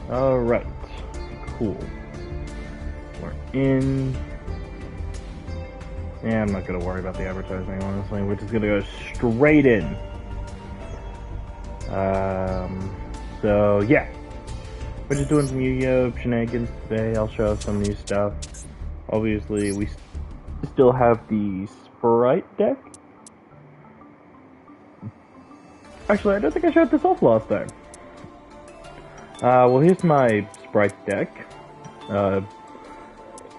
Alright. Cool. We're in. Yeah, I'm not gonna worry about the advertising, honestly. We're just gonna go straight in. So, yeah. We're just doing some Yu-Gi-Oh! Shenanigans today. I'll show some new stuff. Obviously, we still have the Sprite deck. Actually, I don't think I showed this off last time. Well, here's my Sprite deck.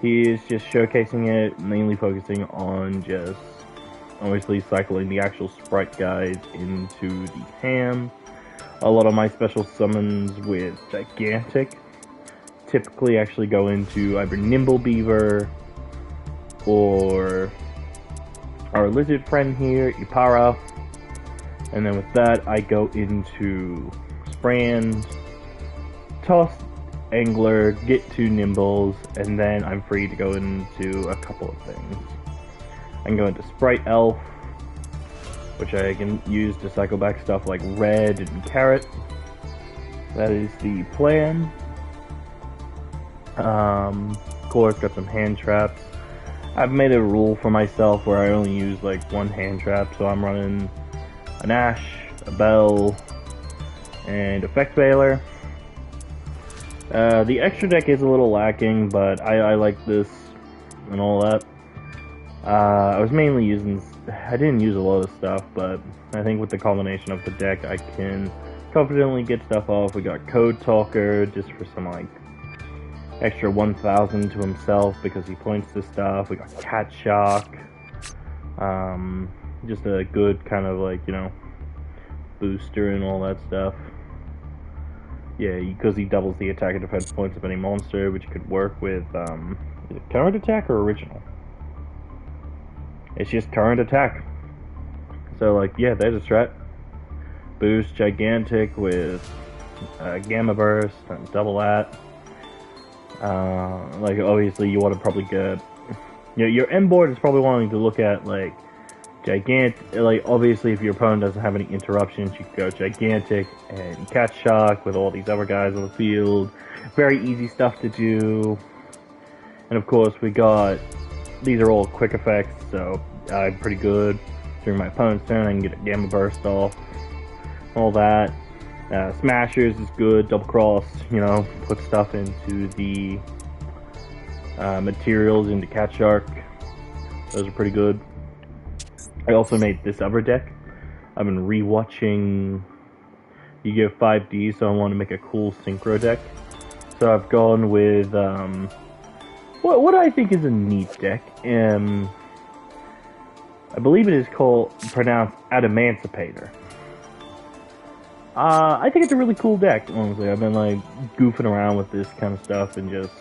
He is just showcasing it, mainly focusing on just obviously cycling the actual Sprite guys into the hand. A lot of my special summons with Gigantic typically actually go into either Nimble Beaver or our lizard friend here, Ipara. And then with that, I go into Sprand, Toss, Angler, get 2 Nimbles, and then I'm free to go into a couple of things. I can go into Sprite Elf, which I can use to cycle back stuff like Red and Carrot. That is the plan. Of course, got some hand traps. I've made a rule for myself where I only use like 1 hand trap, so I'm running an Ash, a Bell, and Effect Veiler. The extra deck is a little lacking, but I like this and all that. I was mainly using... I didn't use a lot of stuff, but I think with the combination of the deck, I can confidently get stuff off. We got Code Talker, just for some, like, extra 1,000 to himself because he points to stuff. We got Cat Shock. Just a good kind of, like, you know, booster and all that stuff. Yeah, because he doubles the attack and defense points of any monster, which could work with, is it current attack or original? It's just current attack. So, like, yeah, there's a strat. Boost Gigantic with Gamma Burst and double that. Like, obviously, you want to probably get... You know, your end board is probably wanting to look at, like, Gigantic. Like, obviously, if your opponent doesn't have any interruptions, you can go Gigantic and Cat Shock with all these other guys on the field. Very easy stuff to do. And, of course, we got... These are all quick effects, so I'm pretty good. During my opponent's turn, I can get a Gamma Burst off. All that. Smashers is good. Double Cross, you know, put stuff into the materials into Cat Shark. Those are pretty good. I also made this other deck. I've been rewatching Yu-Gi-Oh! 5D, so I want to make a cool synchro deck. So I've gone with what I think is a neat deck. I believe it is pronounced Adamancipator. I think it's a really cool deck, honestly. I've been like goofing around with this kind of stuff and just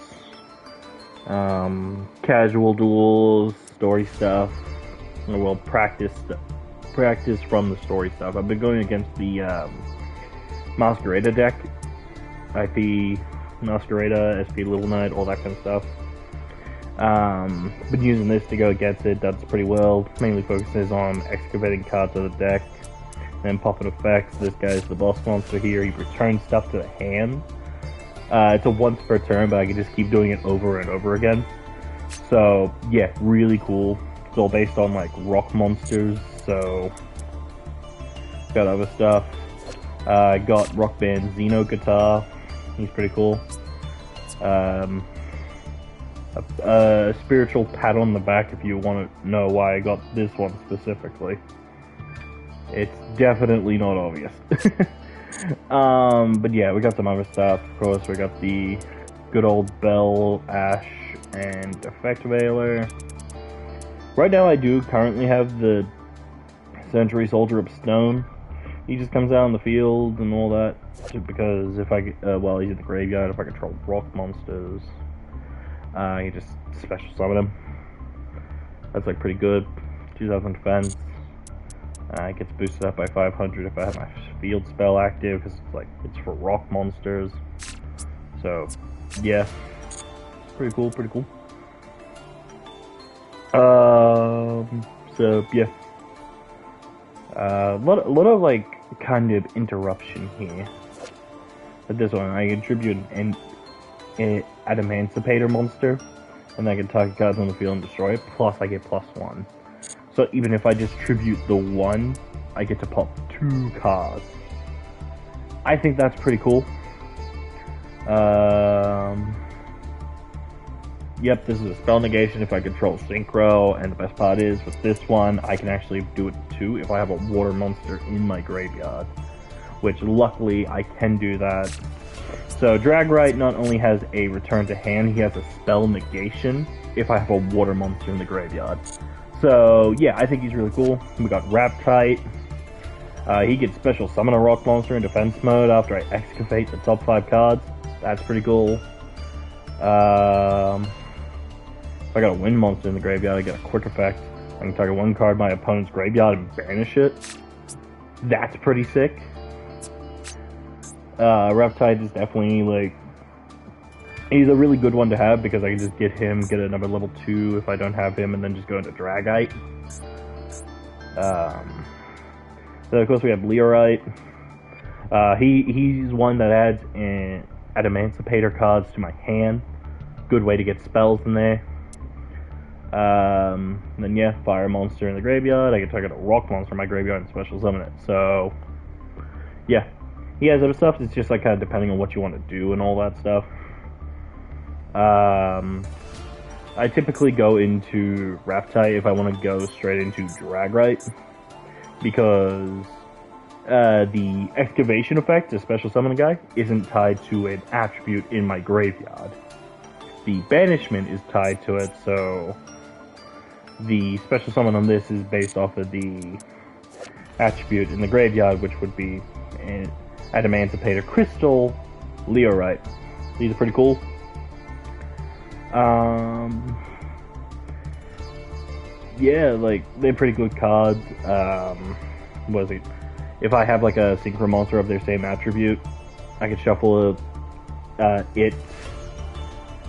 casual duels, story stuff. Well, practice from the story stuff. I've been going against the Masquerada deck, IP Masquerada, SP Little Knight, all that kind of stuff. Been using this to go against it. That's pretty well. Mainly focuses on excavating cards of the deck and popping effects. This guy's the boss monster here. He returns stuff to the hand. It's a once per turn, but I can just keep doing it over and over again. So yeah, really cool. It's all based on like rock monsters. So got other stuff. I got Rock Band Xeno guitar. He's pretty cool. A spiritual pat on the back if you want to know why I got this one specifically. It's definitely not obvious. But yeah, we got some other stuff. Of course, we got the good old Bell, Ash, and Effect Veiler. Right now, I do currently have the Century Soldier of Stone. He just comes out in the field and all that, because if I while he's in the graveyard, if I control rock monsters, you just special summon him. That's like pretty good. 2000 defense. It gets boosted up by 500 if I have my field spell active, because it's for rock monsters. So yeah, it's pretty cool. So yeah, a lot of like kind of interruption here. But this one, I can tribute an Adamancipator monster, and I can target cards on the field and destroy it, plus I get +1. So even if I just tribute the 1, I get to pop 2 cards. I think that's pretty cool. Yep, this is a spell negation if I control Synchro, and the best part is, with this one, I can actually do it too if I have a water monster in my graveyard. Which, luckily, I can do that. So, Dragrite not only has a return to hand, he has a spell negation if I have a water monster in the graveyard. So, yeah, I think he's really cool. We got Raptite. He gets special summon a rock monster in defense mode after I excavate the top 5 cards. That's pretty cool. If I got a wind monster in the graveyard, I get a quick effect. I can target 1 card my opponent's graveyard and banish it. That's pretty sick. Reptide is definitely, like, he's a really good one to have because I can just get him, get another level 2 if I don't have him, and then just go into Dragite. So of course we have Leorite. He's one that adds Adamancipator cards to my hand. Good way to get spells in there. Then yeah, fire monster in the graveyard. I can target a rock monster in my graveyard and special summon it. So yeah, he has other stuff. It's just like kind of depending on what you want to do and all that stuff. I typically go into Raptite if I want to go straight into Dragrite, because the excavation effect, the special summon guy, isn't tied to an attribute in my graveyard. The banishment is tied to it, so the special summon on this is based off of the attribute in the graveyard, which would be an Adamancipator Crystal, Leorite. These are pretty cool. Yeah, like, they're pretty good cards. What is it? If I have like a synchro monster of their same attribute, I can shuffle it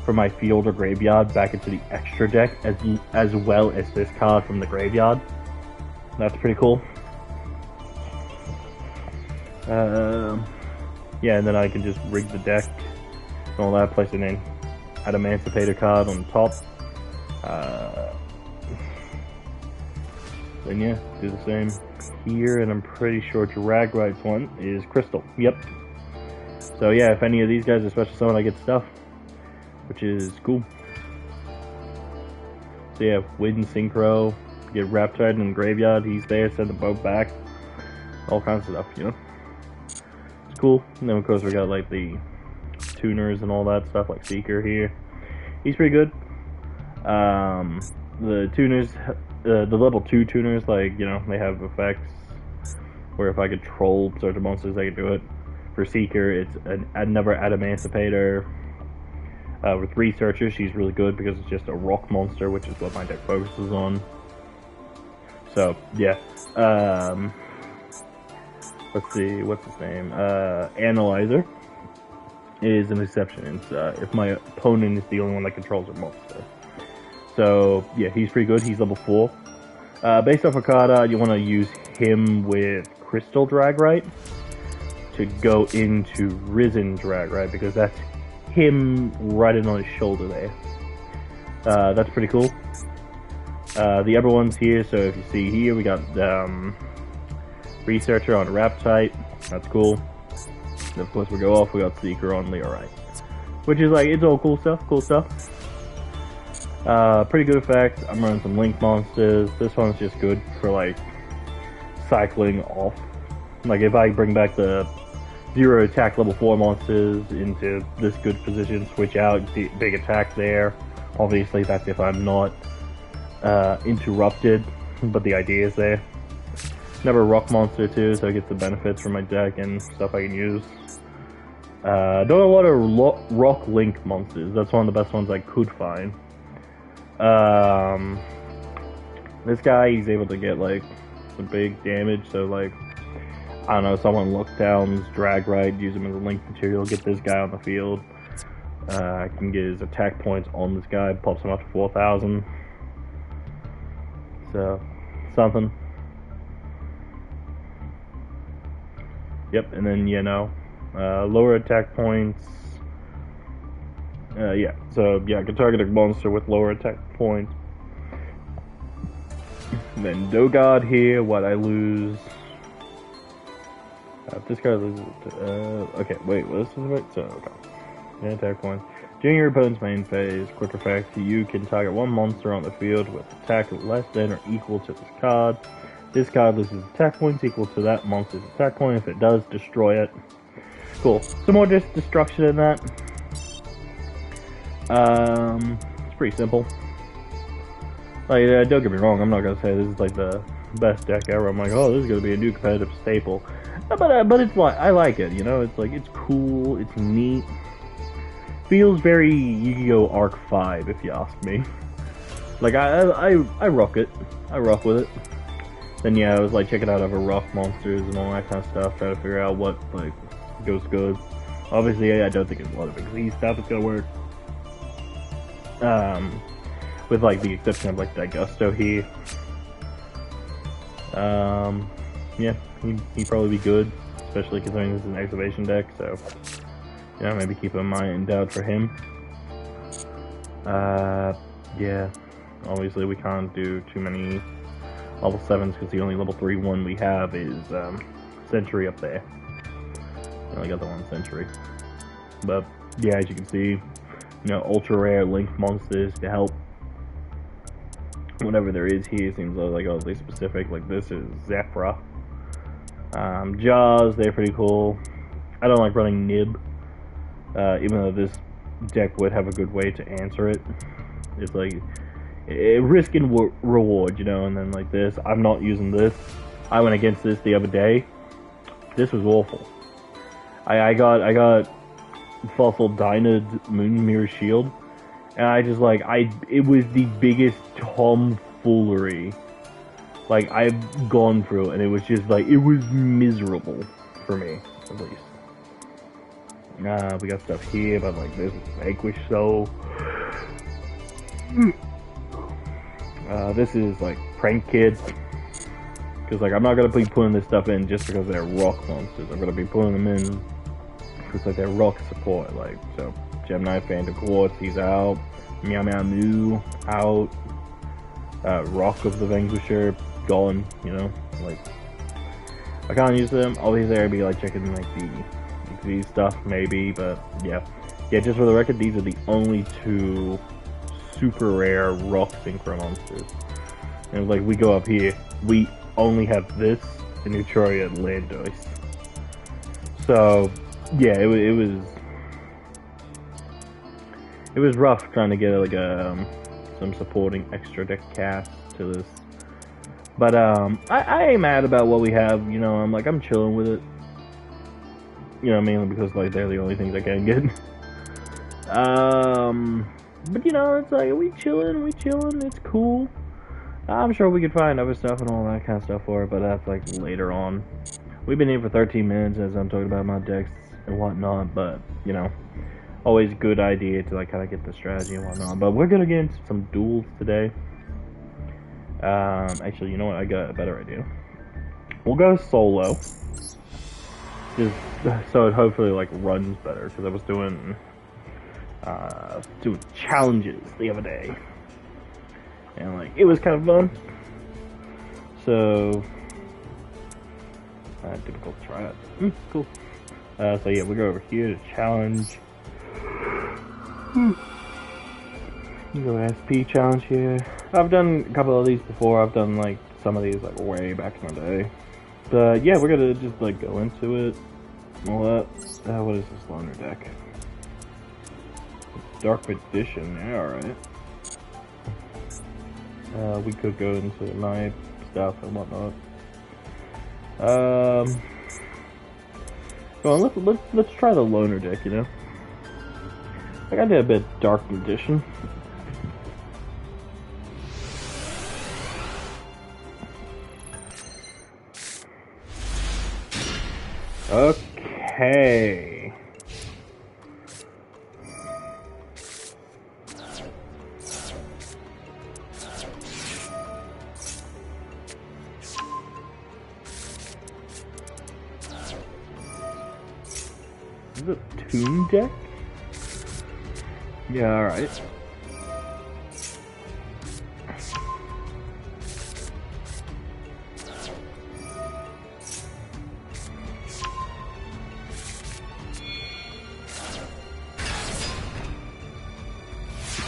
from my field or graveyard back into the extra deck, as well as this card from the graveyard. That's pretty cool. Yeah, and then I can just rig the deck and all that, place it in Adamancipator card on top. Then yeah, do the same here, and I'm pretty sure Dragrite's one is Crystal. Yep. So yeah, if any of these guys are special summon, I get stuff, which is cool. So yeah, Wind Synchro, get Raptide in the graveyard, he's there, send the boat back, all kinds of stuff, you know. It's cool. And then of course we got like the tuners and all that stuff, like Seeker here. He's pretty good. The tuners, the level 2 tuners, like, you know, they have effects where if I control certain monsters, I can do it. For Seeker, it's another Adamancipator. With Researcher, she's really good because it's just a rock monster, which is what my deck focuses on. So, yeah. Let's see, what's his name? Analyzer is an exception. It's if my opponent is the only one that controls a monster. So, yeah, he's pretty good. He's level 4. Based off Okada, you want to use him with Crystal Dragrite to go into Risen Dragrite, because that's him riding on his shoulder there. That's pretty cool. The other ones here, so if you see here, we got Researcher on Raptite. That's cool. And of course, we go off, we got Seeker on Leorite. Which is like, it's all cool stuff, pretty good effect. I'm running some Link monsters. This one's just good for like cycling off. Like if I bring back the 0 attack level 4 monsters into this good position, switch out, big attack there. Obviously that's if I'm not interrupted, but the idea is there. Another rock monster too, so I get the benefits from my deck and stuff I can use. Don't a lot of rock Link monsters. That's one of the best ones I could find. This guy, he's able to get like some big damage, so like, I don't know, someone Lookdown's Dragrite, use him as a link material, get this guy on the field. I can get his attack points on this guy, pops him up to 4,000. So, something. Yep, and then, you know, Lower attack points. Yeah, so yeah, I can target a monster with lower attack points. Then Dogod here, what I lose. This guy loses. Okay, wait, what is this about? So, okay. Yeah, attack points. During your opponent's main phase, quick effect, you can target one monster on the field with attack less than or equal to this card. This card loses attack points equal to that monster's attack point. If it does, destroy it. Cool. Some more just destruction in that. It's pretty simple. Like, don't get me wrong, I'm not gonna say this is like the best deck ever. I'm like, oh, this is gonna be a new competitive staple. But it's like, I like it, you know? It's like, it's cool, it's neat. Feels very Yu-Gi-Oh! Arc 5, if you ask me. Like, I rock it. I rock with it. Then yeah, I was like checking out other rock monsters and all that kind of stuff, trying to figure out what, like, goes good. Obviously, I don't think a lot of Xyz stuff is gonna work. With like the exception of like Daigusto here. Yeah, he'd probably be good, especially considering this is an excavation deck, so yeah, maybe keep in mind out for him. Yeah, obviously we can't do too many level 7s because the only level 3 one we have is Sentry up there. I only got the one Sentry. But yeah, as you can see, you know, ultra rare link monsters to help whatever there is here seems like oddly specific. Like this is Zephyra. Jaws, they're pretty cool. I don't like running Nib, even though this deck would have a good way to answer it. It's like risk and reward, you know. And then like this, I'm not using this. I went against this the other day. This was awful. I got Fossil Dynad Moon Mirror Shield. And I just like, it was the biggest tomfoolery, like, I've gone through, and it was just like, it was miserable, for me, at least. We got stuff here, but like, this is Vanquish Soul. This is like, Prank Kids. Because like, I'm not gonna be putting this stuff in just because they're rock monsters. I'm gonna be putting them in because like, they're rock support, like, so. Gemini Phantom Quartz, he's out. Meow Meow Moo, out. Rock of the Vanquisher, gone, you know? Like, I can't use them. Obviously, I'd be like checking like the Xyz stuff, maybe, but yeah. Yeah, just for the record, these are the only two super rare rock synchro monsters. And like, we go up here, we only have this and Neutroria and Landois. So, yeah, it was rough trying to get like some supporting extra deck cast to this, but I ain't mad about what we have. You know, I'm chilling with it. You know, mainly because like they're the only things I can get. But you know, it's like we chilling. It's cool. I'm sure we could find other stuff and all that kind of stuff for it, but that's like later on. We've been here for 13 minutes as I'm talking about my decks and whatnot, but you know. Always a good idea to like kind of get the strategy and whatnot. But we're gonna get into some duels today. Actually, you know what? I got a better idea. We'll go solo, just so it hopefully like runs better. Because I was doing challenges the other day, and like it was kind of fun. So difficult to try it. Cool. So yeah, we go over here to challenge. You go SP challenge here. I've done a couple of these before. I've done like some of these like way back in the day. But yeah, we're gonna just like go into it. All that. What is this loner deck? Dark Edition. Yeah, alright. We could go into my stuff and whatnot. Go on, let's try the loner deck. You know. Like I did a bit Dark Edition. Okay. Toon deck? Yeah, alright.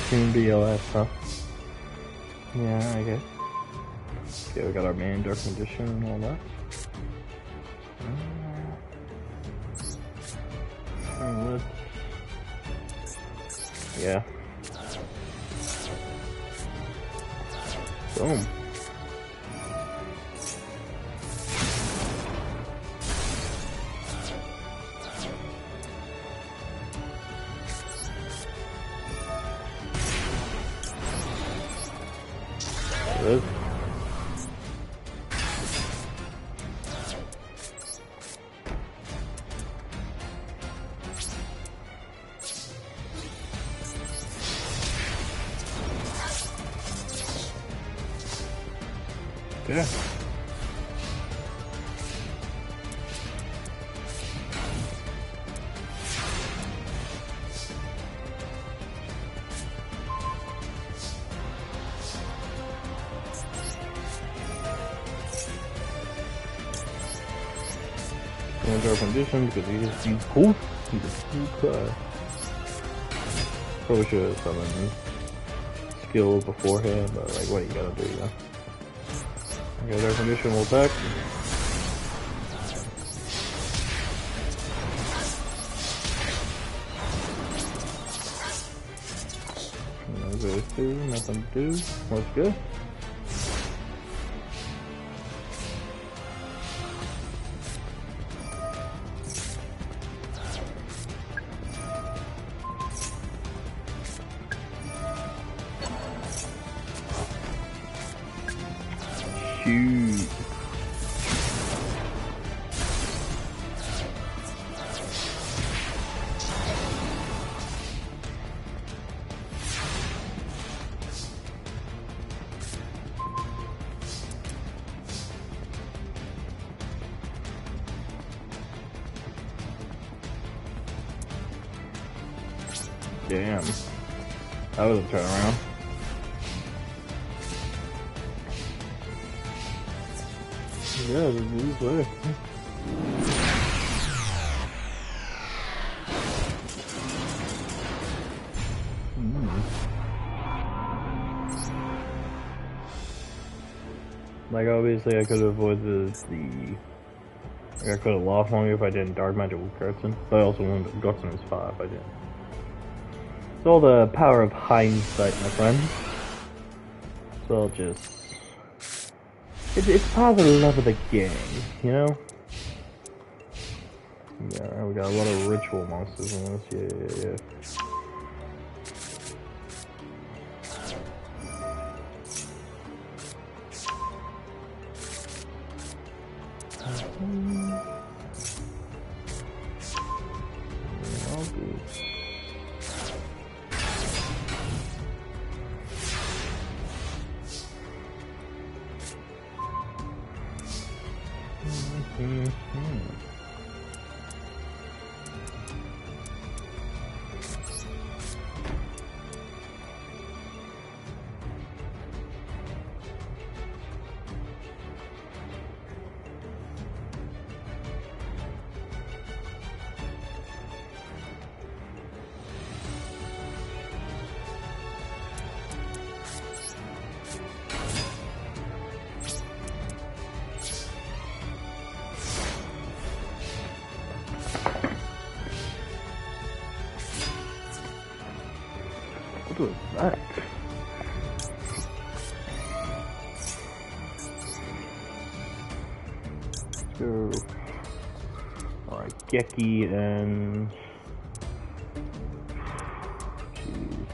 Toon BLS, huh? Yeah, I guess. Okay, we got our main Dark Magician and all that. Yeah. Boom. There it is. Yeah. Under our condition because he's cool. He's a cool guy. Probably should have summoned skill beforehand, but like, what you gotta do, you know? Okay, their condition will attack. Those two, nothing to do. Looks good. Shoot. Damn. That was a turnaround. Yeah, this way. Like, obviously I could have avoided the... Like, I could have lost longer if I didn't Dark Magic with Kurtzen. But I also wanted to Guts in his 5 if I didn't. It's all the power of hindsight, my friend. So I'll just... It's part of the love of the game, you know? Yeah, we got a lot of ritual monsters in this, yeah. All good. What was that? So, alright, Geki and... Jeez.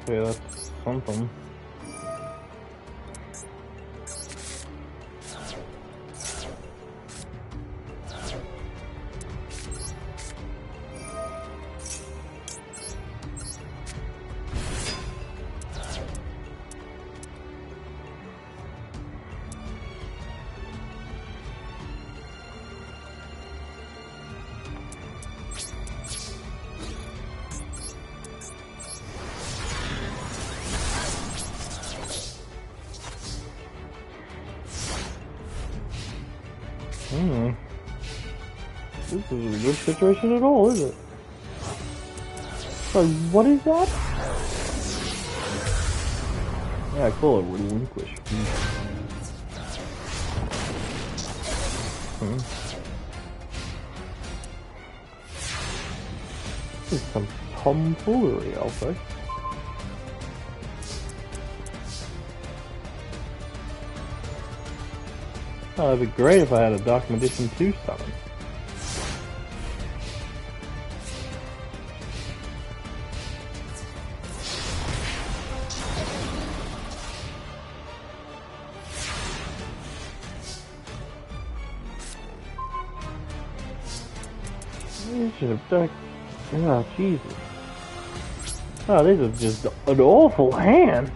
Okay, that's something. This isn't a good situation at all, is it? Like, what is that? Yeah, cool, relinquish. This is some tomfoolery, I'll say. Oh, it'd be great if I had a Dark Magician 2 summon. Oh, Jesus. Oh, this is just an awful hand.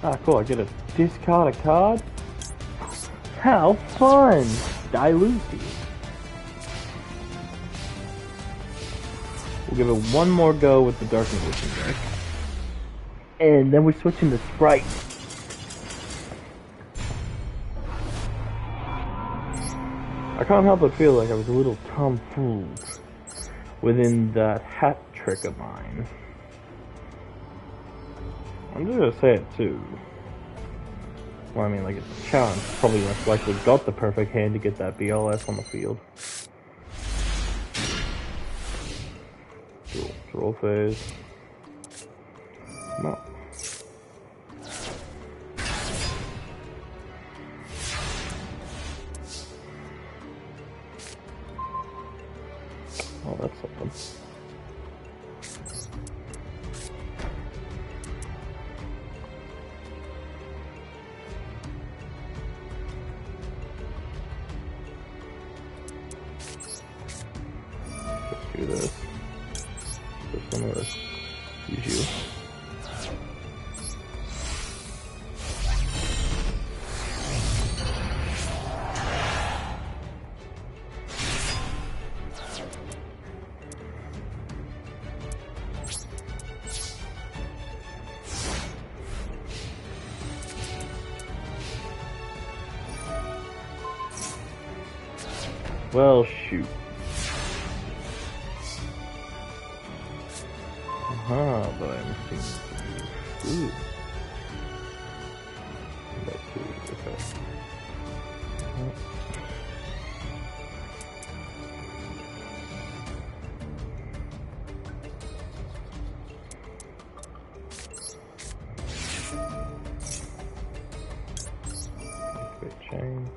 Ah, cool, I get to discard a card? How fun! Dilute. We'll give it one more go with the Dark Magician deck. And then we switch into Sprite. I can't help but feel like I was a little tomfooled within that hat trick of mine. I'm just gonna say it too. Well, I mean, like, it's a challenge. Probably most likely got the perfect hand to get that BLS on the field. Cool. Draw phase. No. Oh, that's something. Let's do this. Just one of this. Use you. Well, shoot. But I'm missing. Ooh. That too. Okay. Great chain.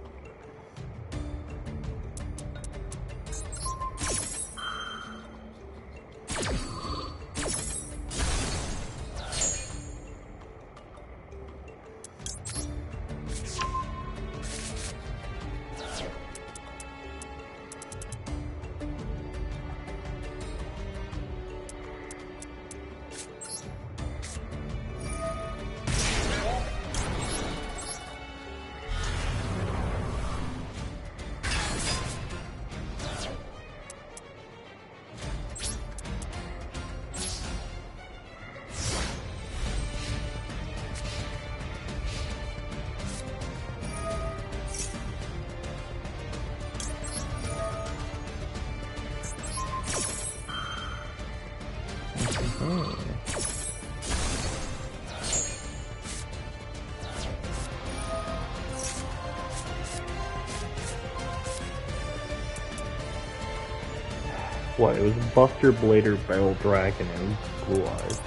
What? It was Buster Blader Barrel Dragon and Blue Eyes.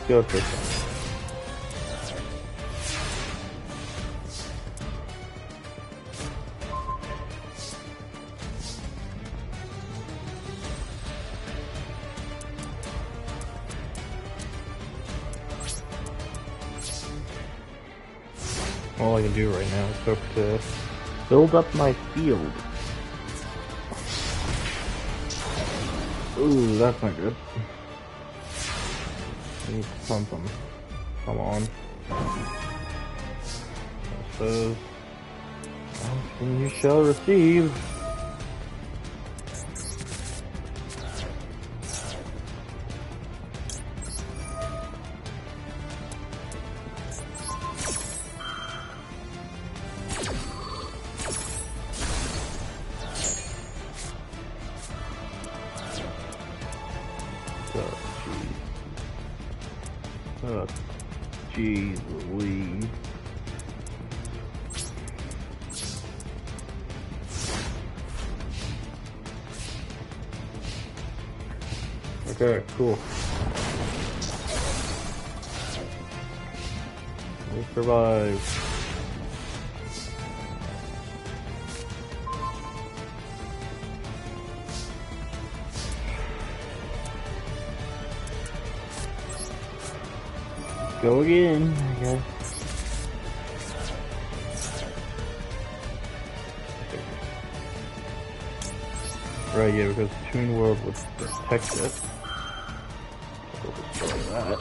Go with this one. all I can do right now is hope to build up my field. Ooh, that's not good. I need something. Come on. I suppose. Something you shall receive. Oh, jeez Louise. Okay, cool. We survive. Go again, I guess. Right, yeah, because Toon World would protect it. We'll destroy that.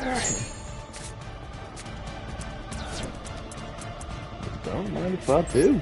Alright. Don't mind if I do.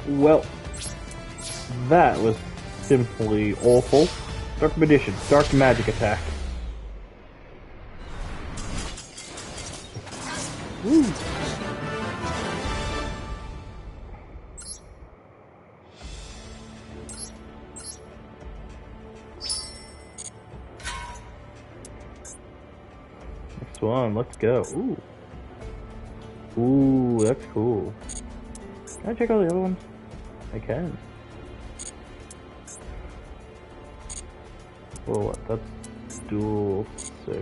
Well, that was simply awful. Dark Magician, Dark Magic Attack. Woo. Next one, let's go. Ooh. Ooh, that's cool. Can I check all the other ones? I can. Well, what? That's dual 6.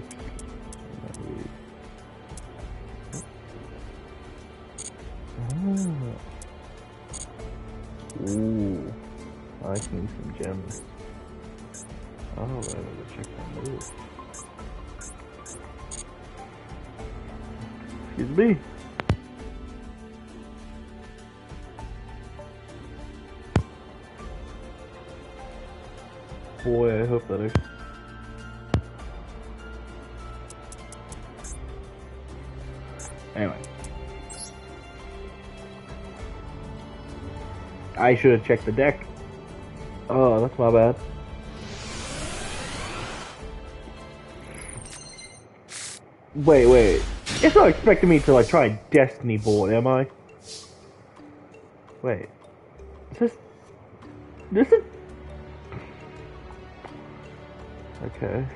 Ooh. I can need some gems. Oh, I gotta check my move. Excuse me. Boy, I hope that I... Anyway. I should have checked the deck. Oh, that's my bad. Wait. It's not expecting me to, like, try Destiny board, am I? Wait. Is this is... Okay.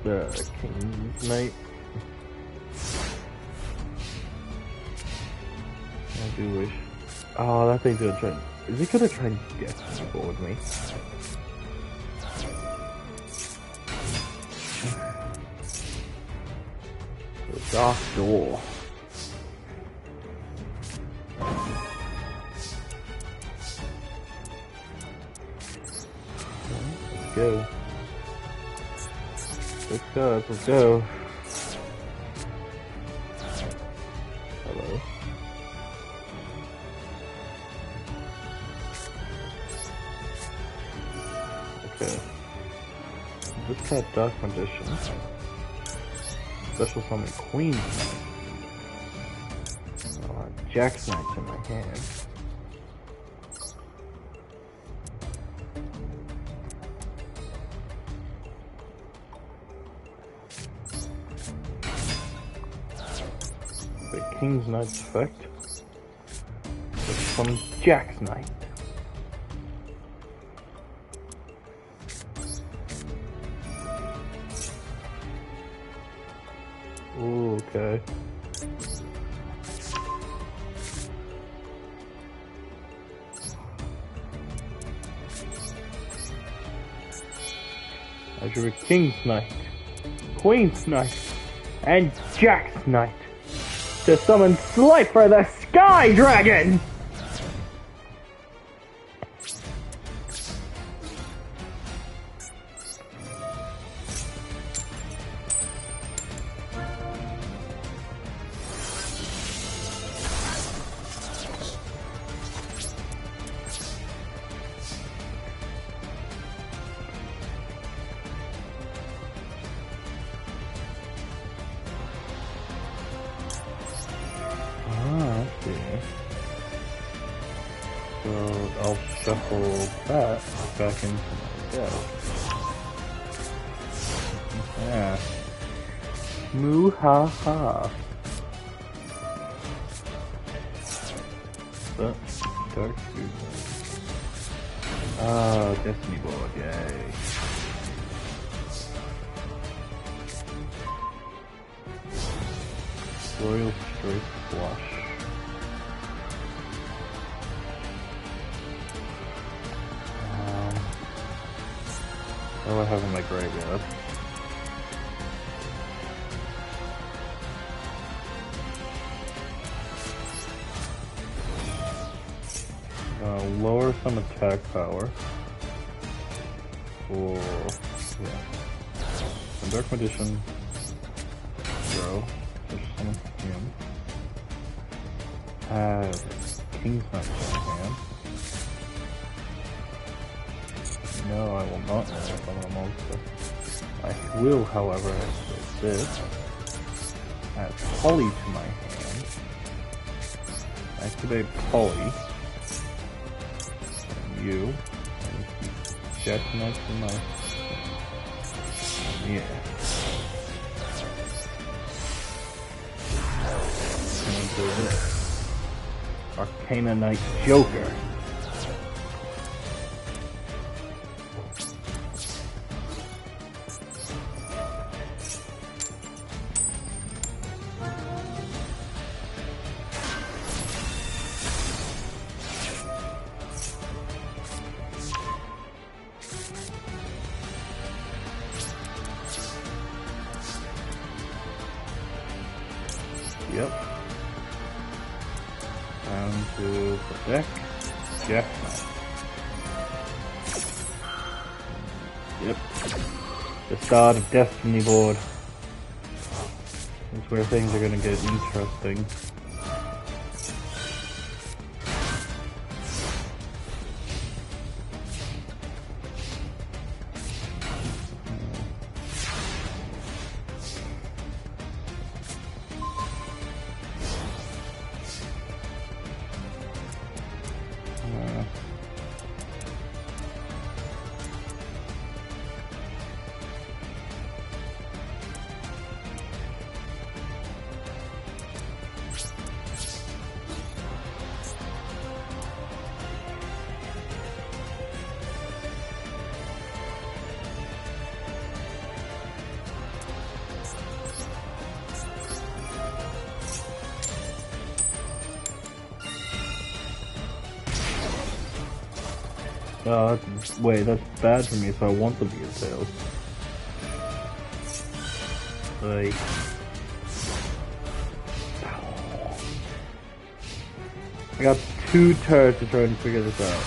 The King's Knight. I do wish. Oh, that thing's gonna try. Is it gonna try and Destiny board me? Dark door. Let's go. Let's go. Hello. Okay. Just got Dark Magician. special summon Queen Knight. Jack Knight's in my hand. The King's Knight's effect. From Jack's Knight. Ooh, okay. I drew a King's Knight, Queen's Knight, and Jack's Knight to summon Slifer the Sky Dragon! So I'll shuffle that back into my deck. Yeah. Moo-ha-ha. But, dark fusion. Ah, Destiny board, yay. Royal Straight Flush. What do I have in my graveyard? Lower some attack power. Or, yeah. Some Dark Magician. Zero. There's some him. Have King's Knight in my hand. No, I will not summon a monster. I will, however, activate this. Add Polly to my hand. Activate Polly. And you. And keep Jack Knight in my hand. Yeah. And do this. Arcana Knight Joker. Yep. Down to the deck. Jack Knight. Yep. The start of Destiny board. That's where things are gonna get interesting. Wait, that's bad for me, so I want them to get tails. Like... I got 2 turns to try and figure this out.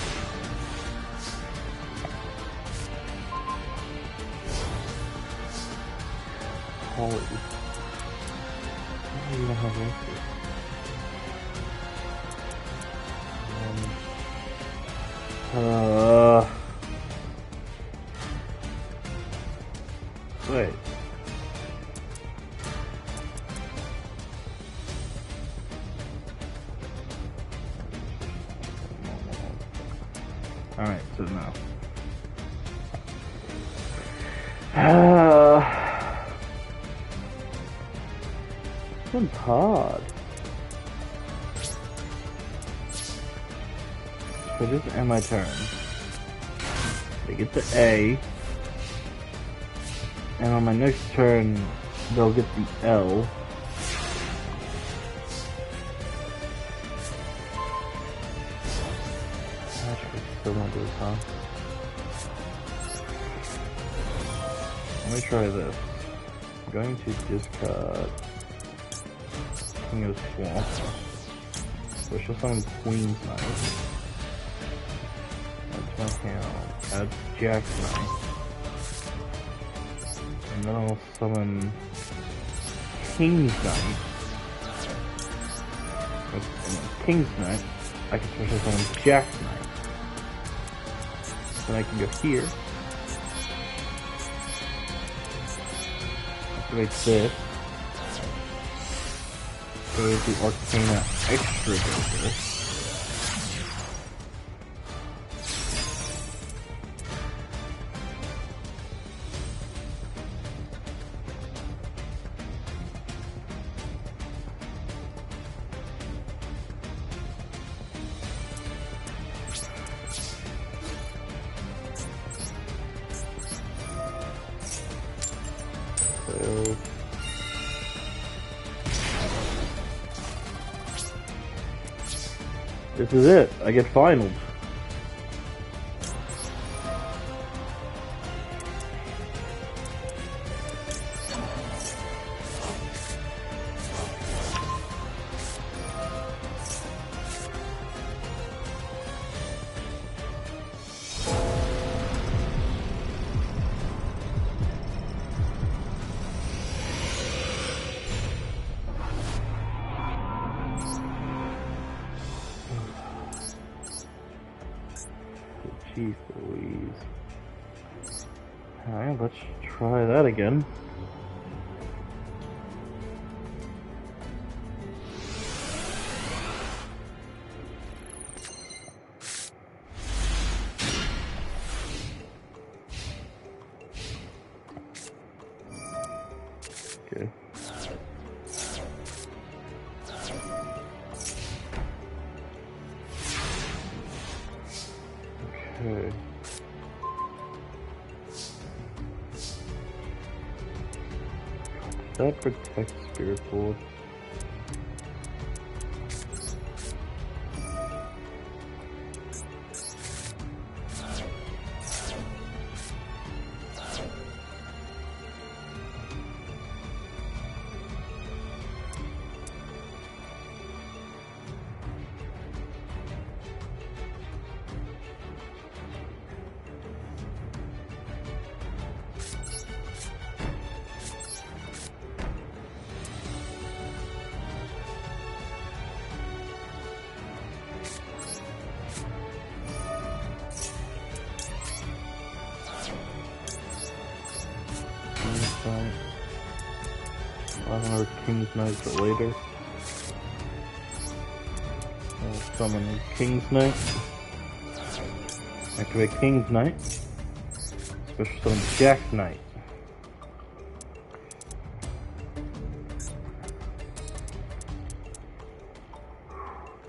Holy... I don't even know how to work this. Wait. Alright, so now. This one's hard. So just end my turn. They get the A. And on my next turn, they'll get the L. Actually, still not do this, huh? Let me try this. I'm going to discard King of Swamp. Special summon Queen's Knight. That's my hand. Add Jack's Knight. And then I'll summon King's Knight. And then King's Knight. I can special summon Jack's Knight. Then I can go here. Activate this. Go to Arcana Extra Joker. So this is it. I get finaled. Jeez Louise. Alright, let's try that again. Okay. Okay. Does that protect Spirit Board? I'll have another King's Knight for later. I'll summon King's Knight. Activate King's Knight. Special summon Jack's Knight.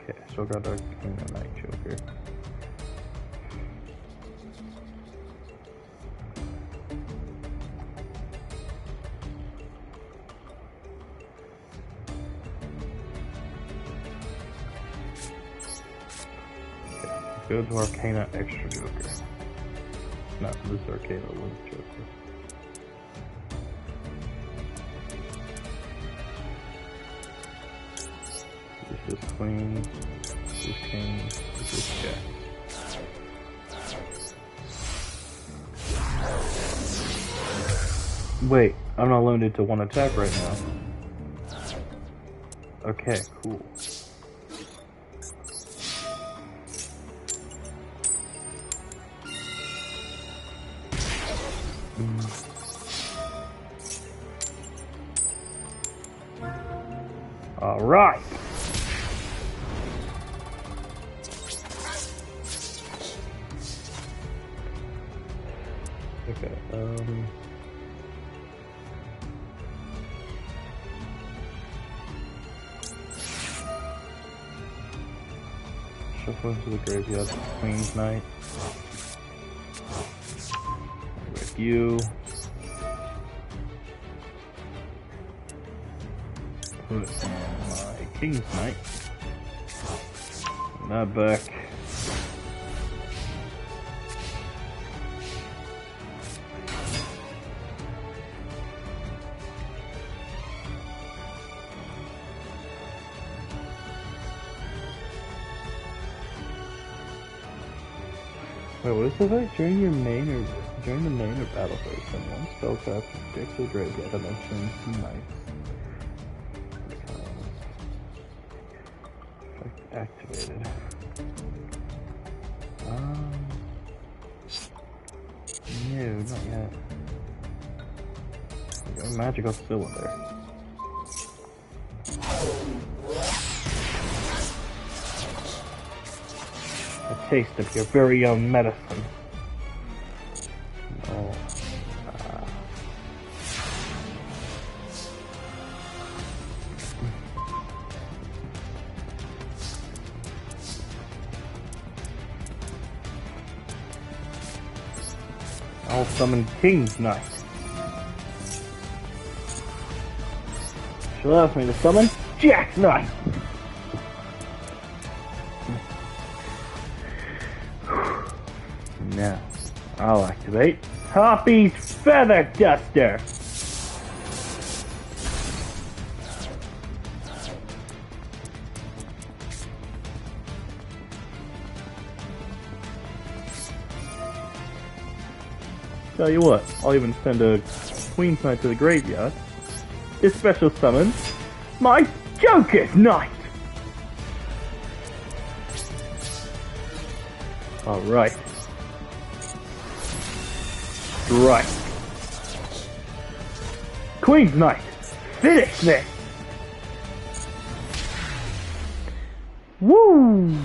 Okay, still got our King and Knight Joker. Go to Arcana Extra Joker. Not this Arcana Link Joker. This is Queen. This is King. This is Jack. Wait, I'm not limited to one attack right now. Okay, cool. All right. Shuffle into the graveyard, Queen's Knight. With you. Put it in my King's Knight. Put that back. Wait, what is it like? During the main or battle phase, when one spellcraft takes a graveyard dimension, nice. Effect activated. No, not yet. We got a magical cylinder. A taste of your very own medicine. No. I'll summon King's Knight. She allows me to summon Jack Knight. Now, I'll activate Harpy's Feather Duster! Tell you what, I'll even send a Queen's Knight to the graveyard. This special summon, my Joker's Knight! Alright. Right. Queen's Knight, finish this! Woo!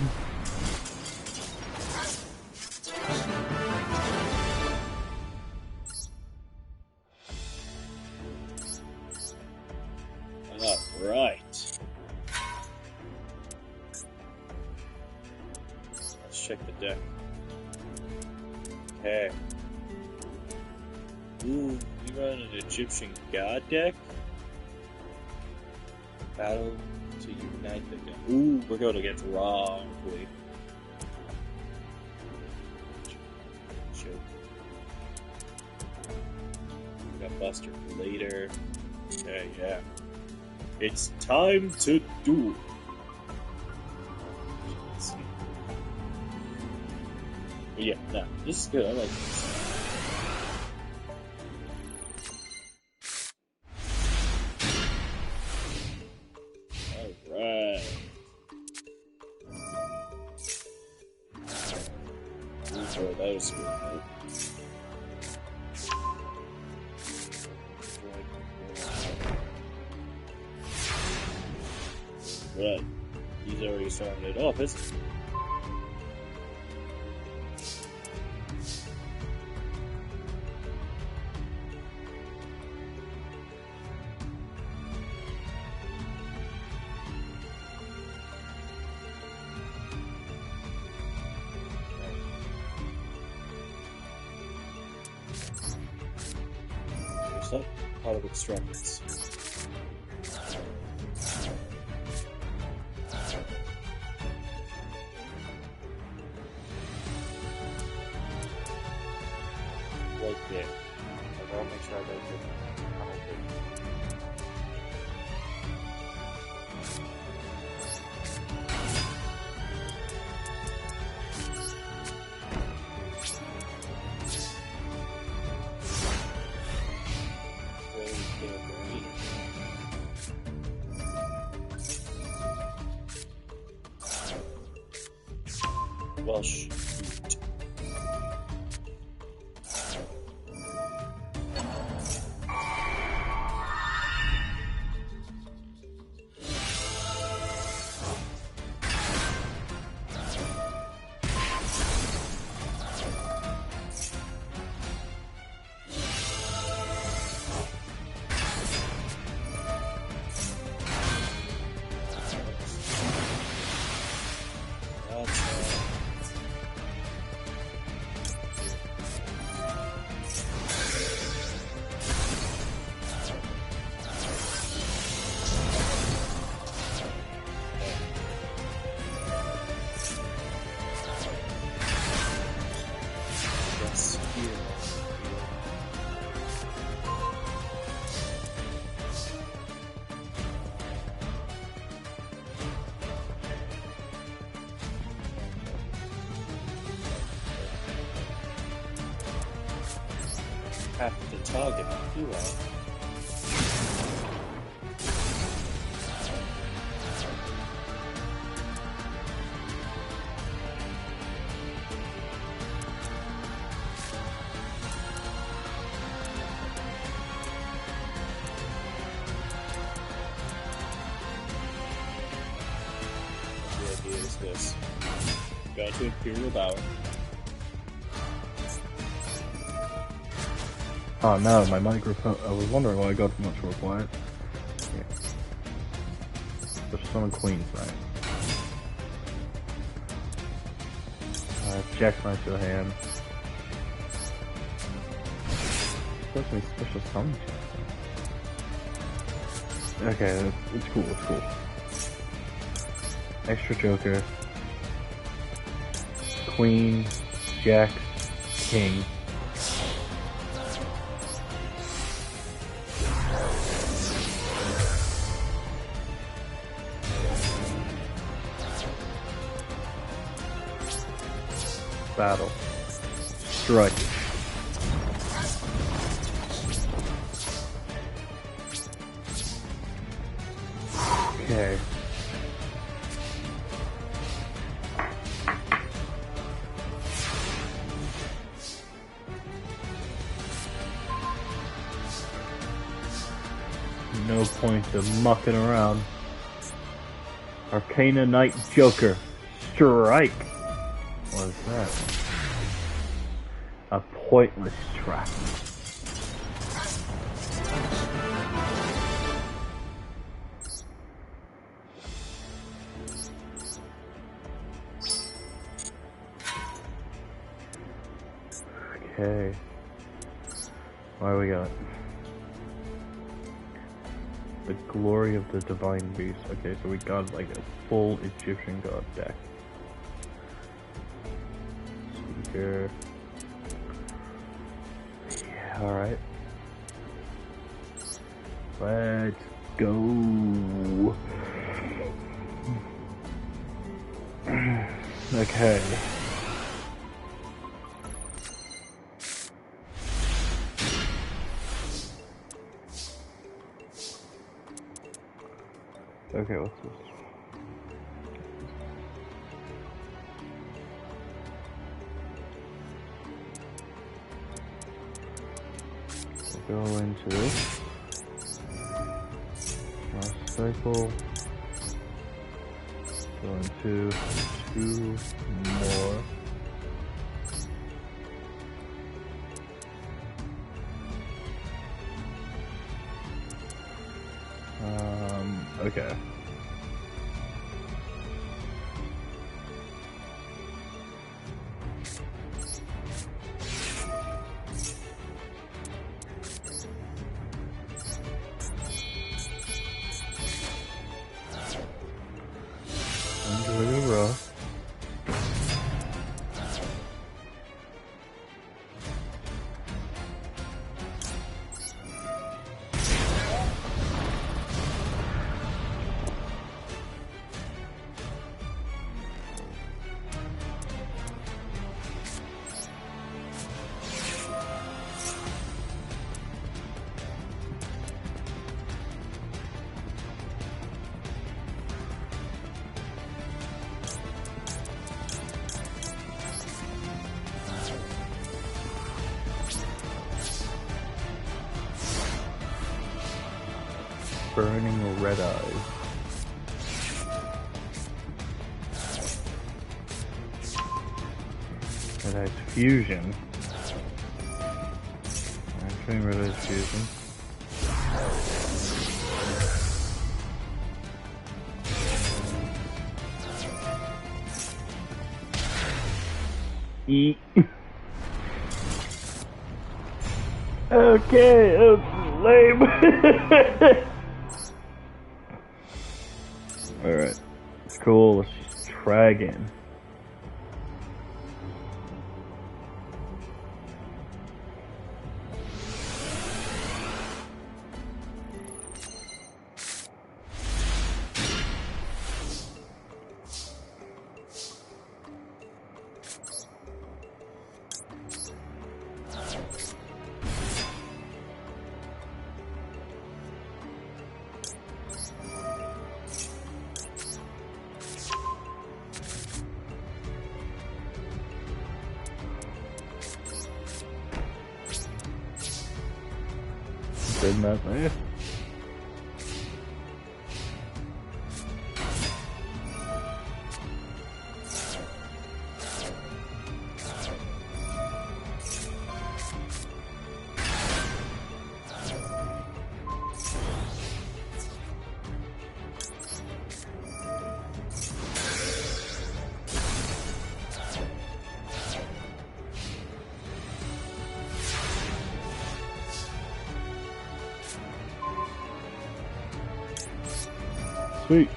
Alright. Let's check the deck. Okay. Ooh, we run an Egyptian God deck. Battle to unite the deck. Ooh, we're going against Wrong Queen. We got Buster for later. Okay, yeah. It's time to duel. Let's see. But yeah, no, this is good. I like this. Oh, that was good. Right. He's already starting it off, isn't he? Up, out of extravagance. Right there. I gotta make sure I got it. Well, shoot. target. You are. The idea is this. Go to Imperial Bower. Oh no, my microphone. I was wondering why I got much more quiet. Yeah. There's some queens, right? Jack knight to the hand. That's my special summon check. Okay, it's cool, it's cool. Extra joker. Queen, Jack, King. Battle. Strike. Okay. No point of mucking around. Arcana Knight Joker. Strike. What is that? A pointless trap. Okay. What do we got? The Glory of the Divine Beast. Okay, so we got like a full Egyptian god deck. Here. Yeah, alright. Let's go. Okay. Okay, what's this? Go into this. Last cycle. Go into 2 more. Okay. Burning red eyes. Red eyes fusion. Actually, red eyes fusion. Eat. Okay, that's lame. Alright. It's cool. Let's just try again. Spin that there. Sweet.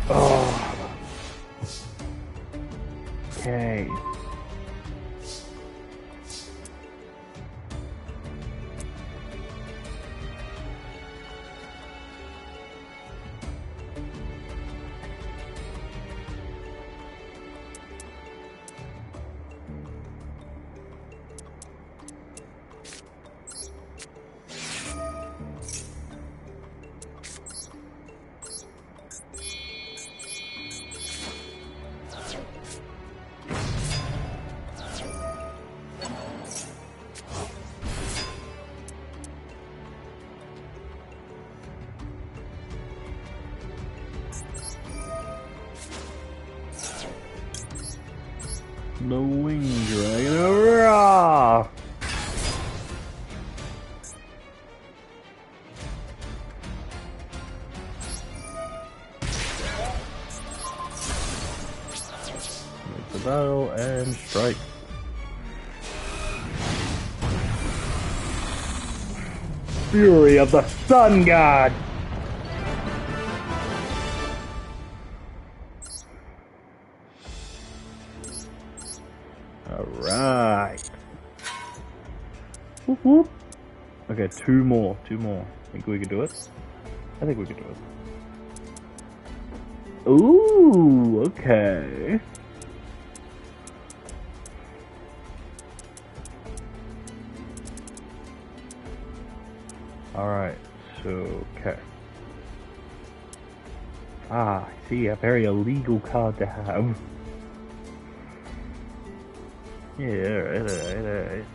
Oh. Okay. The wing dragon, hurrah! Make the battle and strike. Fury of the Sun God! Alright. Whoop whoop. Okay, two more. Think we can do it? I think we can do it. Ooh, okay. Alright, so, okay. Ah, I see, a very illegal card to have. Yeah, alright.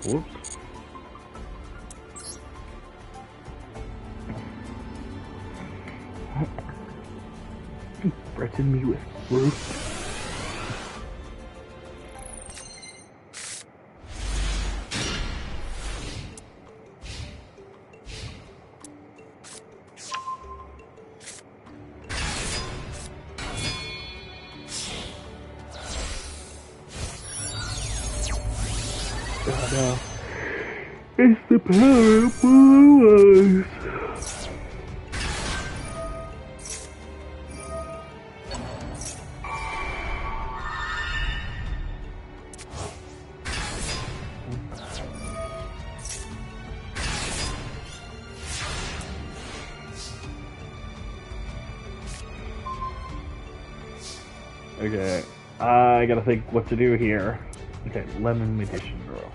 Whoops. You threaten me with fruit? Oh no. It's the power of blue eyes. Okay, I gotta think what to do here. Okay, lemon magician girl.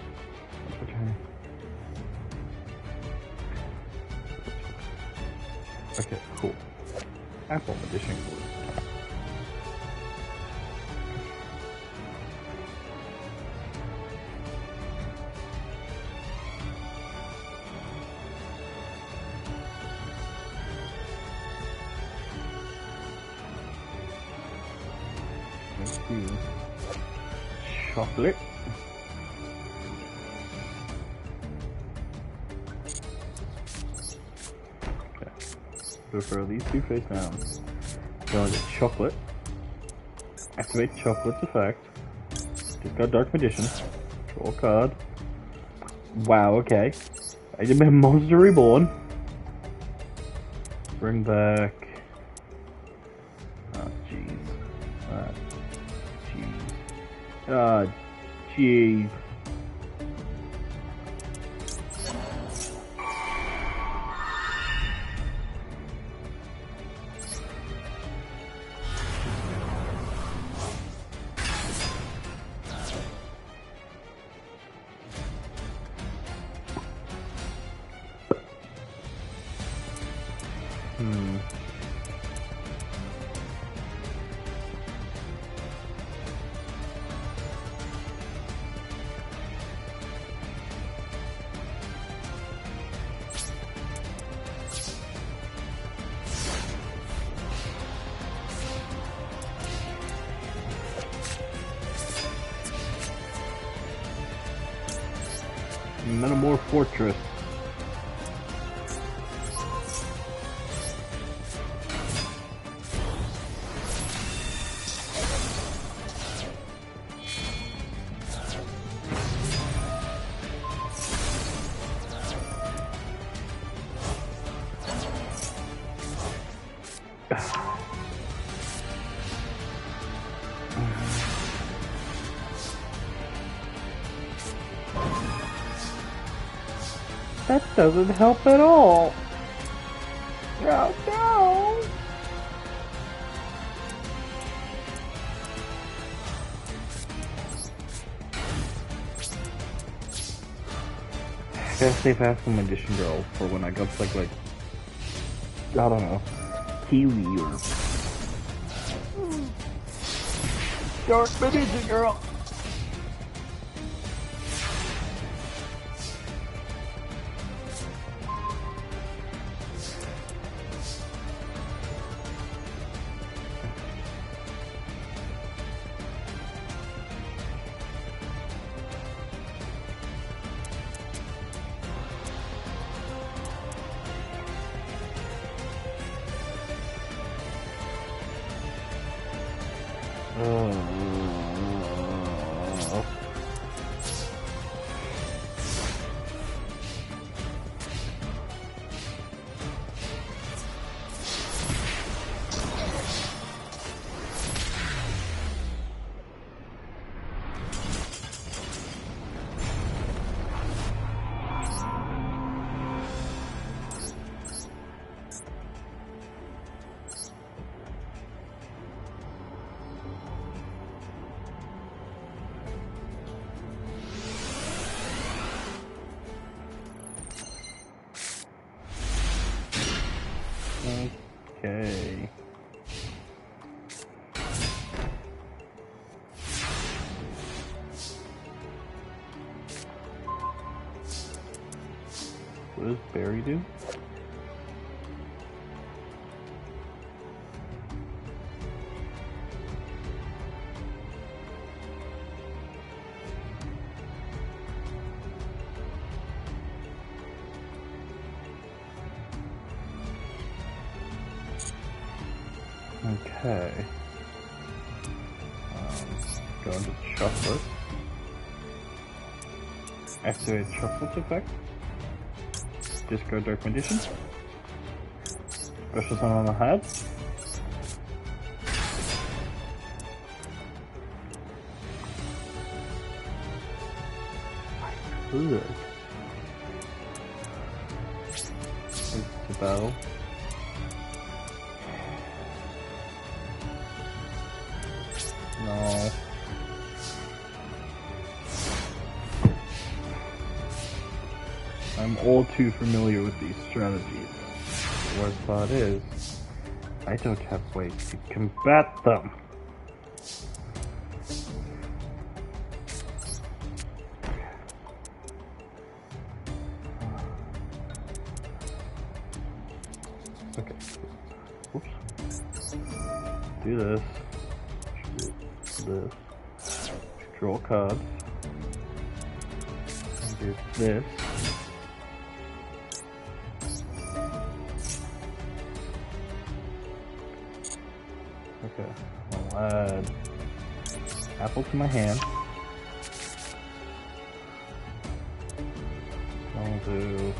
Okay, cool. Apple magician girl. Let's do chocolate. Okay. So for these two face downs, go into chocolate. Activate chocolate's effect. Discard Dark Magician. Draw a card. Wow, okay. I did my Monster Reborn. Bring back Jeez. Metamorph Fortress. That doesn't help at all. Oh no! I gotta save Aspen Magician Girl for when I go play like I don't know, Kiwi or Dark Magician Girl. Okay. What does Barry do? Okay. Go into Chocolate. Activate Chocolate's effect. Discard Dark Magician. Special Summon on the Hat. I could. It's the battle. No. I'm all too familiar with these strategies. The worst part is, I don't have ways to combat them. Okay. Oops. Do this. This. Draw cards. And do this. Okay, I'll add apple to my hand. I'll do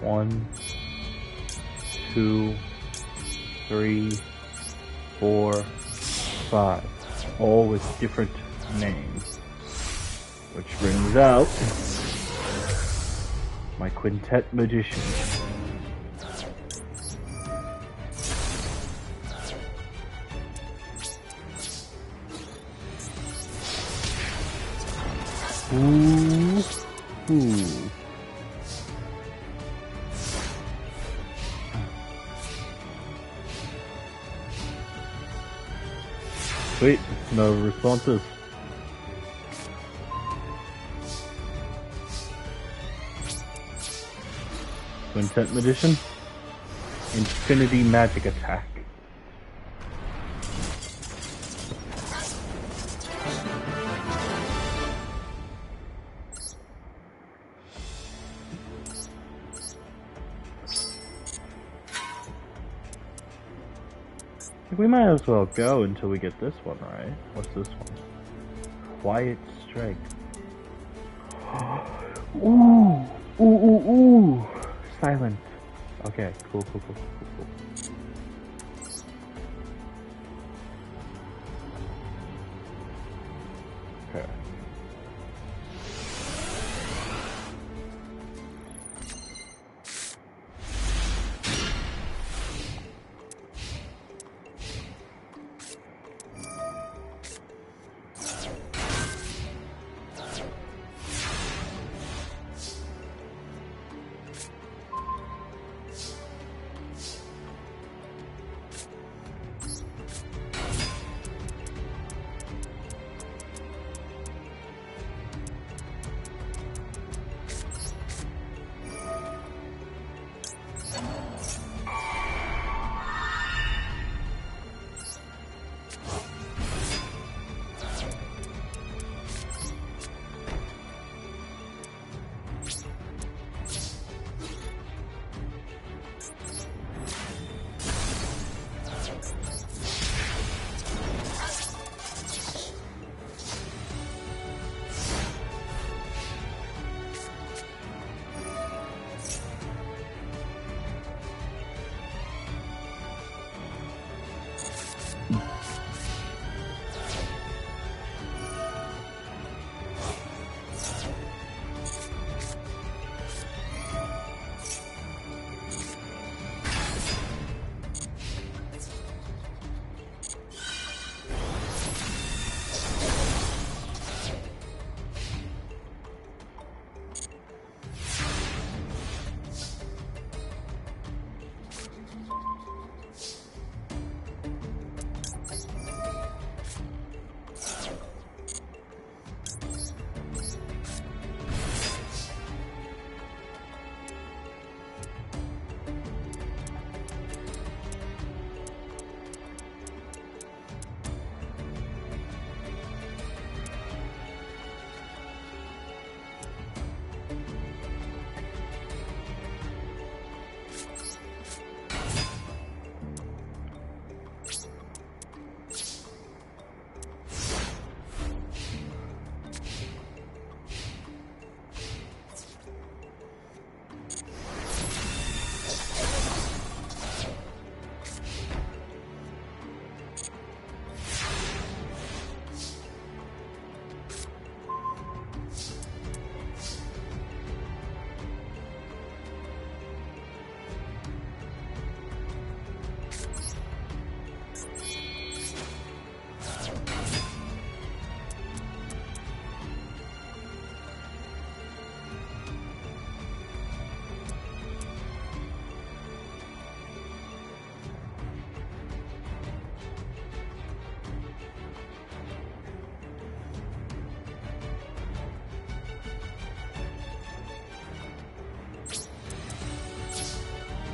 1, 2, 3, 4, 5. All with different names. Which brings out my quintet magician. Ooh. Ooh. Sweet, no responses. Quintet Magician, Infinity Magic Attack. We might as well go until we get this one right. What's this one? Quiet Strike. Ooh! Ooh, ooh, ooh! Silent. Okay, cool. Okay.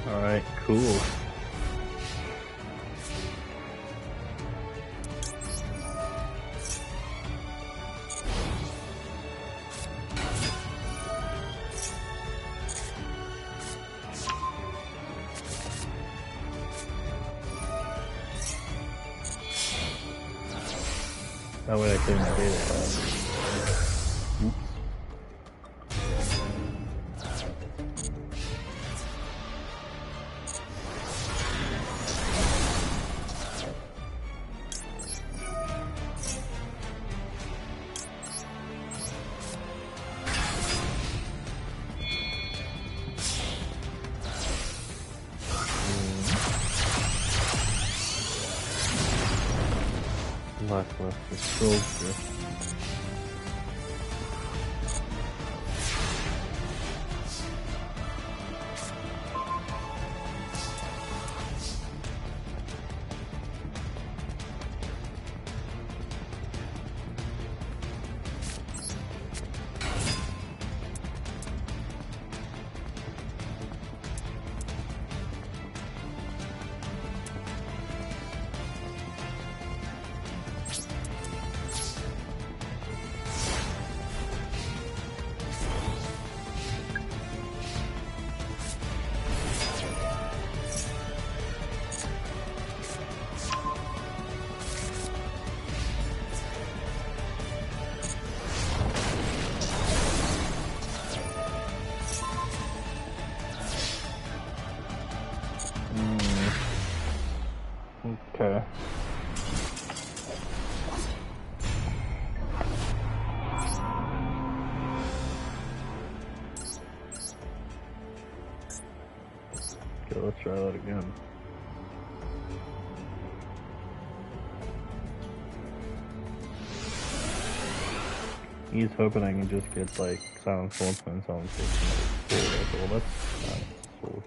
Alright, cool. That way I couldn't say that. Oops. lackluster soldier. Okay. Okay, let's try that again. He's hoping I can just get like Silent Swordsman, Silent Swordsman. Well, that's not Swordsman.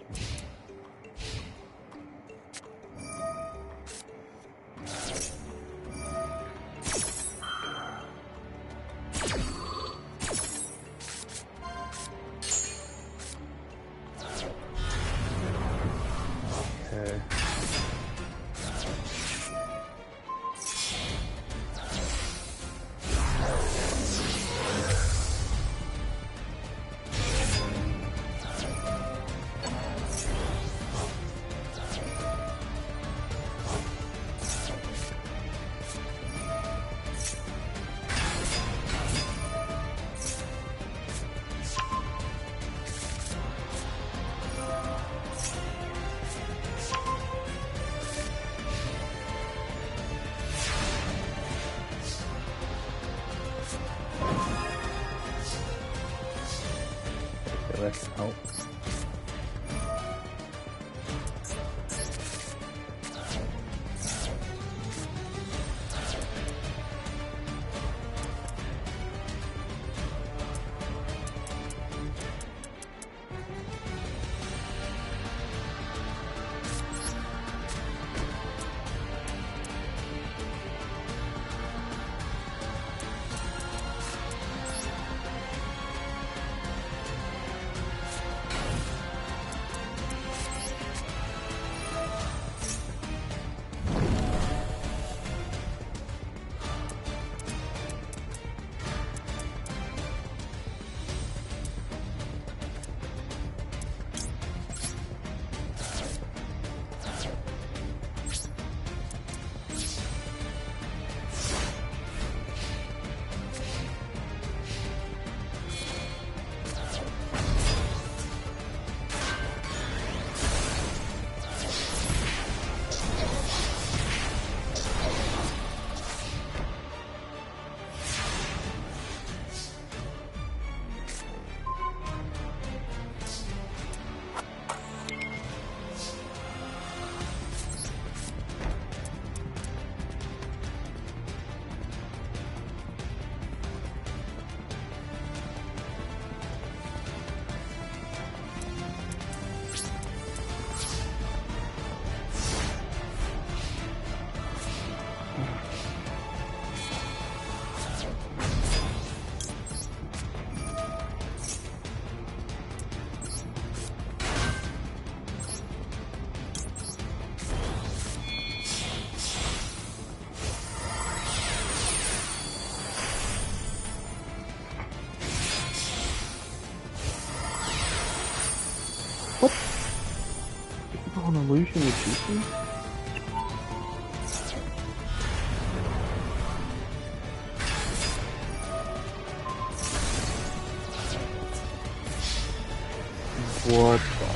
Okay. That can help. What? Is an illusion of shooting? What the?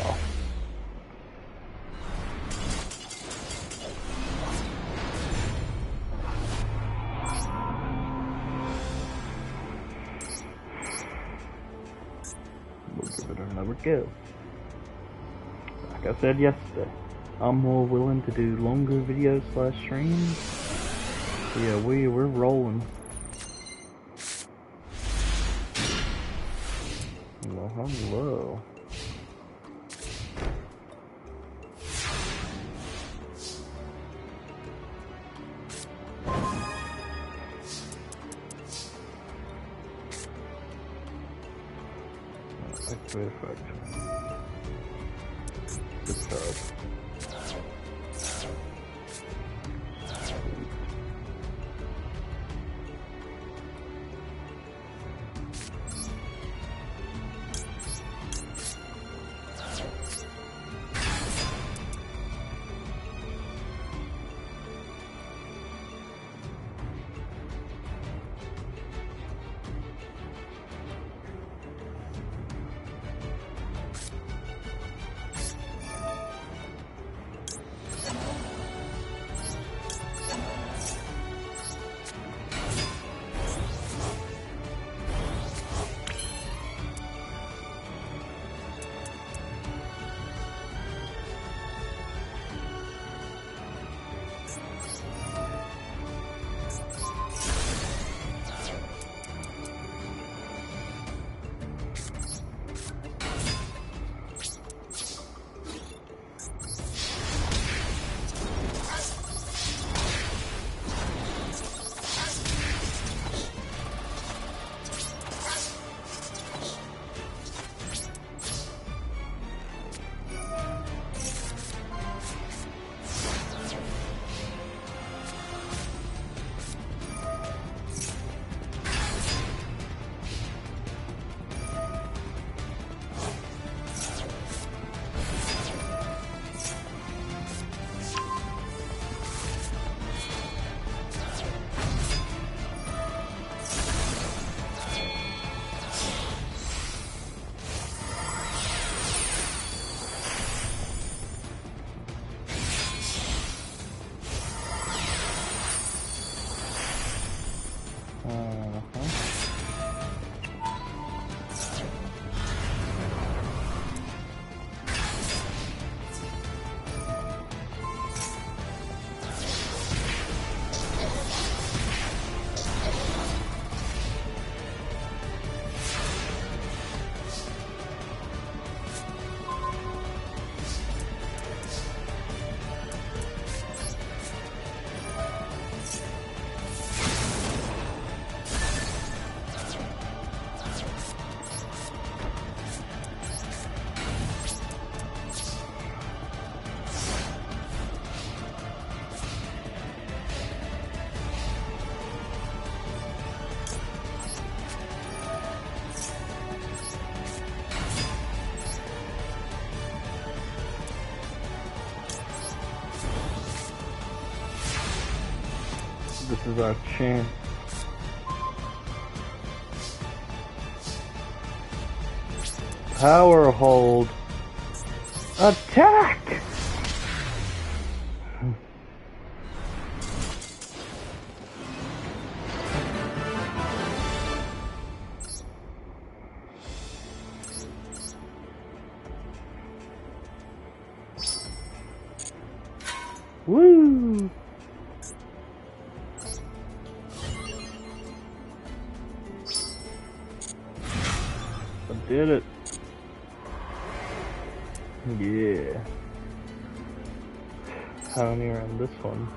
We'll give it another go. Like I said yesterday, I'm more willing to do longer videos / streams Yeah, we're rolling. Well, hello. Activate effect. Discharge. This is our chance. Power hold. Attack! Woo! I did it. Yeah. How many are on this one?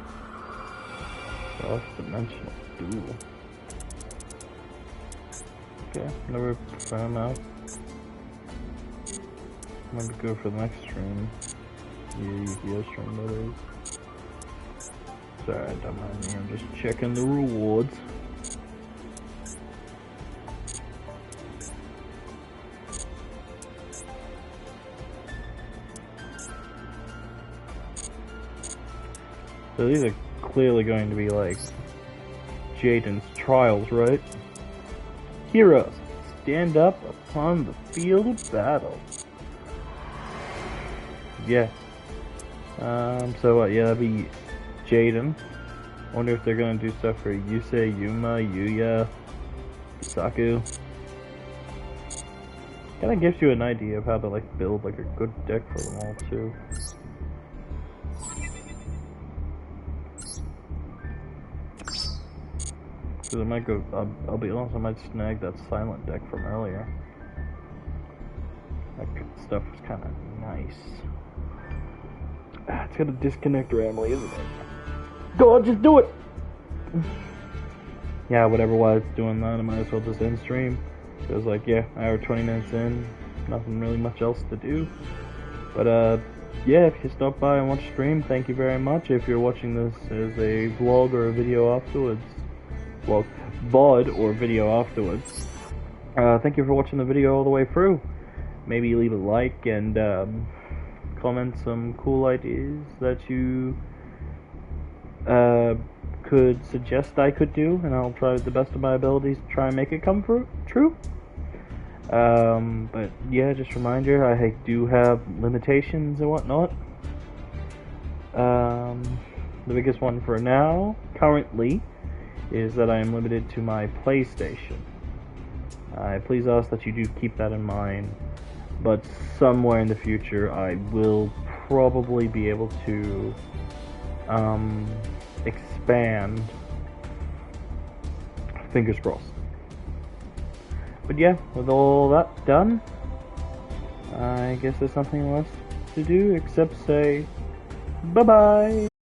Cross-dimensional duel. Okay, never found out. Maybe go for the next stream. Yu-Gi-Oh stream, that is. Sorry, don't mind me, I'm just checking the rewards. So these are clearly going to be like Jaden's trials, right? Heroes, stand up upon the field of battle. Yeah. So what? Yeah, that'd be Jaden. Wonder if they're gonna do stuff for Yusei, Yuma, Yuya, Saku. Kinda gives you an idea of how to like build like a good deck for them all too. Because I might go. I'll be honest. I might snag that silent deck from earlier. That stuff was kind of nice. It's got a disconnect randomly, isn't it? Go on, just do it! Yeah, whatever, while it's doing that, I might as well just end stream. So I was like, yeah, hour 20 minutes in, nothing really much else to do. But, yeah, if you stop by and watch stream, thank you very much. If you're watching this as a vlog or a video afterwards, VOD or video afterwards, thank you for watching the video all the way through. Maybe leave a like and, comment some cool ideas that you could suggest I could do, and I'll try the best of my abilities to try and make it come true. But yeah, just a reminder, I do have limitations and whatnot. The biggest one for now, currently, is that I am limited to my PlayStation. Please ask that you do keep that in mind. But somewhere in the future, I will probably be able to expand. Fingers crossed. But yeah, with all that done, I guess there's nothing left to do except say bye-bye.